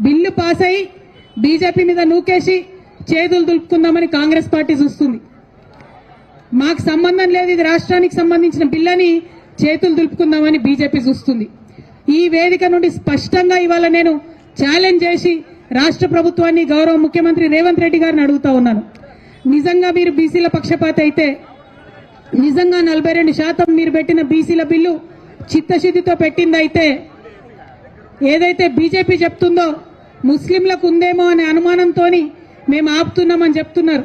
Bill pass అయ్యి BJP మీద నూకేసి చేతులు దులుపుకుందామని కాంగ్రెస్ పార్టీ చూస్తుంది. మాకు సంబంధం లేదు, ఇది రాష్ట్రానికి సంబంధించిన బిల్లని చేతులు దులుపుకుందామని బీజేపీ చూస్తుంది. ఈ వేదిక నుండి స్పష్టంగా ఇవాళ నేను ఛాలెంజ్ చేసి రాష్ట్ర ప్రభుత్వాన్ని, గౌరవ ముఖ్యమంత్రి రేవంత్ రెడ్డి గారిని అడుగుతా ఉన్నాను. నిజంగా మీరు బీసీల పక్షపాతి అయితే, నిజంగా 42% మీరు పెట్టిన బీసీల బిల్లు చిత్తశుద్ధితో పెట్టిందైతే, ఏదైతే బీజేపీ చెప్తుందో ముస్లింలకు ఉందేమో అనే అనుమానంతో మేము ఆపుతున్నామని చెప్తున్నారు.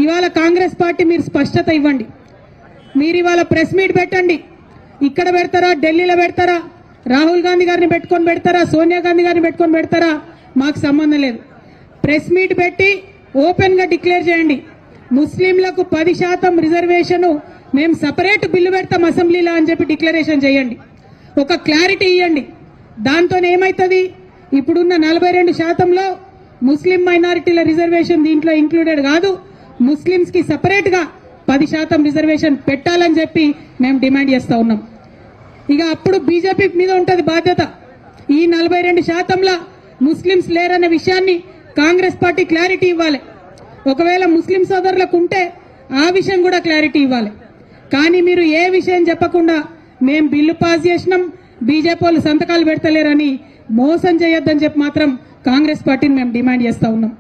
ఇవాళ కాంగ్రెస్ పార్టీ మీరు స్పష్టత ఇవ్వండి. మీరు ఇవాళ ప్రెస్ మీట్ పెట్టండి. ఇక్కడ పెడతారా, ఢిల్లీలో పెడతారా, రాహుల్ గాంధీ గారిని పెట్టుకొని పెడతారా, సోనియా గాంధీ గారిని పెట్టుకొని పెడతారా, మాకు సంబంధం లేదు. ప్రెస్ మీట్ పెట్టి ఓపెన్ గా డిక్లేర్ చేయండి. ముస్లింలకు 10% రిజర్వేషన్ మేము సపరేట్ బిల్లు పెడతాం అసెంబ్లీలో అని చెప్పి డిక్లరేషన్ చేయండి. ఒక క్లారిటీ ఇవ్వండి. దాంతో ఏమైతుంది, ఇప్పుడున్న 42%లో ముస్లిం మైనారిటీల రిజర్వేషన్ దీంట్లో ఇంక్లూడెడ్ కాదు, ముస్లింస్ కి సపరేట్ గా 10% రిజర్వేషన్ పెట్టాలని చెప్పి మేము డిమాండ్ చేస్తా ఉన్నాం. ఇక అప్పుడు బీజేపీ మీద ఉంటది బాధ్యత. ఈ 42%లా ముస్లింస్ లేరన్న విషయాన్ని కాంగ్రెస్ పార్టీ క్లారిటీ ఇవ్వాలి. ఒకవేళ ముస్లిం సోదరులకు ఉంటే ఆ విషయం కూడా క్లారిటీ ఇవ్వాలి. కానీ మీరు ఏ విషయం చెప్పకుండా మేము బిల్లు పాస్ చేసినాం, బీజేపీ వాళ్ళు సంతకాలు పెడతలేరని మోసం చేయొద్దని చెప్పి మాత్రం కాంగ్రెస్ పార్టీని మేము డిమాండ్ చేస్తా ఉన్నాం.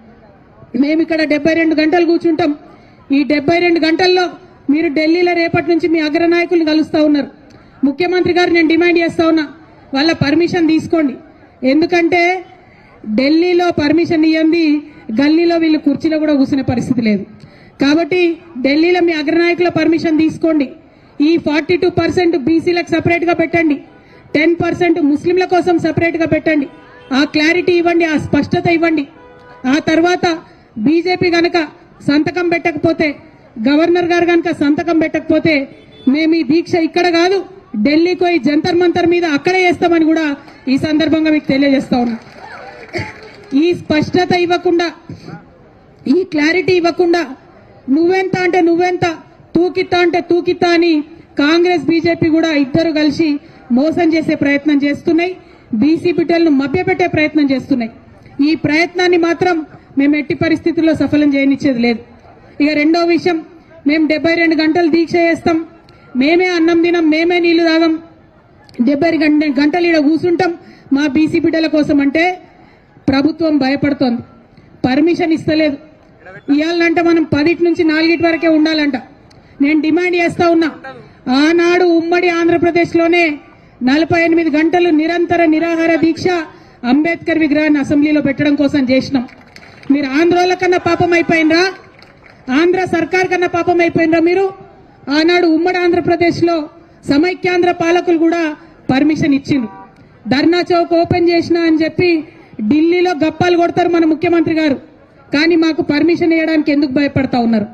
మేము ఇక్కడ 72 గంటలు కూర్చుంటాం. ఈ 72 గంటల్లో మీరు ఢిల్లీలో రేపటి నుంచి మీ అగ్రనాయకులు కలుస్తా ఉన్నారు. ముఖ్యమంత్రి గారు నేను డిమాండ్ చేస్తా ఉన్నా, వాళ్ళ పర్మిషన్ తీసుకోండి. ఎందుకంటే ఢిల్లీలో పర్మిషన్ ఇవ్వండి, గల్లీలో వీళ్ళు కుర్చీలో కూడా కూర్చునే పరిస్థితి లేదు. కాబట్టి ఢిల్లీలో మీ అగ్రనాయకుల పర్మిషన్ తీసుకోండి. ఈ 42% బీసీలకు సపరేట్ గా పెట్టండి, 10% ముస్లింల కోసం సపరేట్ గా పెట్టండి. ఆ క్లారిటీ ఇవ్వండి, ఆ స్పష్టత ఇవ్వండి. ఆ తర్వాత బీజేపీ గనక సంతకం పెట్టకపోతే, గవర్నర్ గారు గనక సంతకం పెట్టకపోతే మేము ఈ దీక్ష ఇక్కడ కాదు, ఢిల్లీకి పోయి జంతర్ మంతర్ మీద అక్కడే చేస్తామని కూడా ఈ సందర్భంగా మీకు తెలియజేస్తా ఉన్నా. ఈ స్పష్టత ఇవ్వకుండా, ఈ క్లారిటీ ఇవ్వకుండా నువ్వెంత అంటే నువ్వెంత, తూకిత్తా అంటే తూకిత్తా అని కాంగ్రెస్ బీజేపీ కూడా ఇద్దరు కలిసి మోసం చేసే ప్రయత్నం చేస్తున్నాయి. బీసీ బిడ్డలను మభ్యపెట్టే ప్రయత్నం చేస్తున్నాయి. ఈ ప్రయత్నాన్ని మాత్రం మేము ఎట్టి పరిస్థితుల్లో సఫలం చేయనిచ్చేది లేదు. ఇక రెండో విషయం, మేము 72 గంటలు దీక్ష చేస్తాం, మేమే అన్నం తినం, మేమే నీళ్లు తాగం, 72 గంటలు ఇక్కడ కూర్చుంటాం మా బీసీ బిడ్డల కోసం అంటే ప్రభుత్వం భయపడుతోంది, పర్మిషన్ ఇస్తలేదు. ఇవ్వాలంటే మనం 10 నుంచి 4 వరకే ఉండాలంట. నేను డిమాండ్ చేస్తా ఉన్నా, ఆనాడు ఉమ్మడి ఆంధ్రప్రదేశ్ లోనే 48 గంటలు నిరంతర నిరాహార దీక్ష అంబేద్కర్ విగ్రహాన్ని అసెంబ్లీలో పెట్టడం కోసం చేసినాం. మీరు ఆంధ్రోల కన్నా పాపం అయిపోయినరా, ఆంధ్ర సర్కార్ కన్నా పాపం అయిపోయినరా మీరు? ఆనాడు ఉమ్మడి ఆంధ్రప్రదేశ్ లో సమైక్యాంధ్ర పాలకులు కూడా పర్మిషన్ ఇచ్చిండ్రు. ధర్నా చౌక్ ఓపెన్ చేసినా అని చెప్పి ఢిల్లీలో గప్పాలు కొడతారు మన ముఖ్యమంత్రి గారు, కానీ మాకు పర్మిషన్ ఇవ్వడానికి ఎందుకు భయపడతా ఉన్నారు?